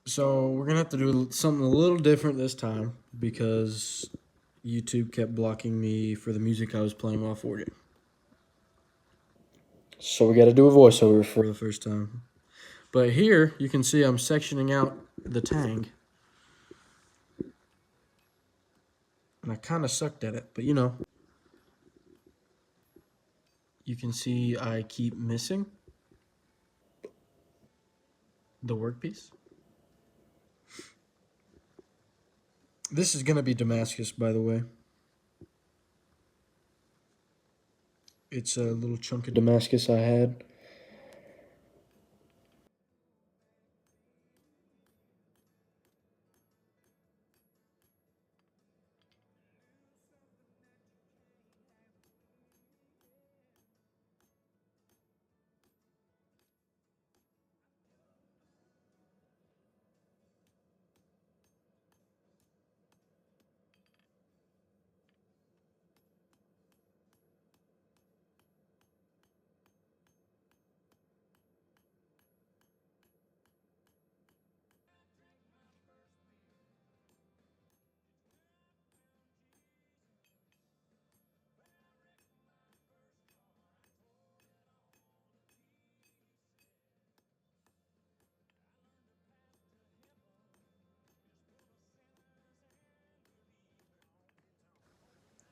So we're gonna have to do something a little different this time because YouTube kept blocking me for the music I was playing while forging. So we got to do a voiceover for the first time. But here you can see I'm sectioning out the tang. And I kind of sucked at it, but you know. You can see I keep missing the workpiece. This is going to be Damascus, by the way. It's a little chunk of Damascus I had.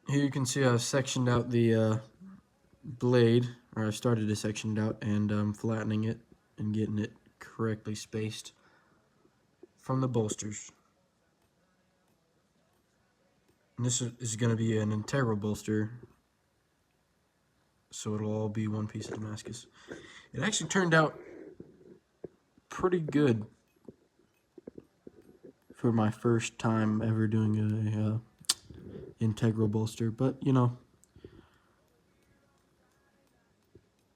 Here you can see I sectioned out the blade, or I started to section it out, and I'm flattening it and getting it correctly spaced from the bolsters. And this is going to be an integral bolster, so it'll all be one piece of Damascus. It actually turned out pretty good for my first time ever doing a integral bolster, but you know,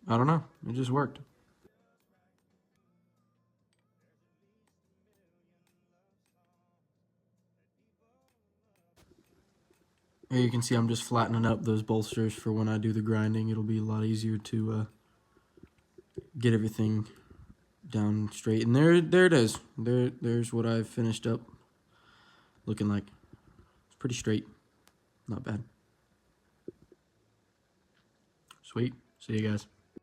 I don't know, it just worked. Here you can see I'm just flattening up those bolsters for when I do the grinding. It'll be a lot easier to get everything down straight. And there it is. There's what I've finished up looking like. It's pretty straight. Not bad. Sweet. See you guys.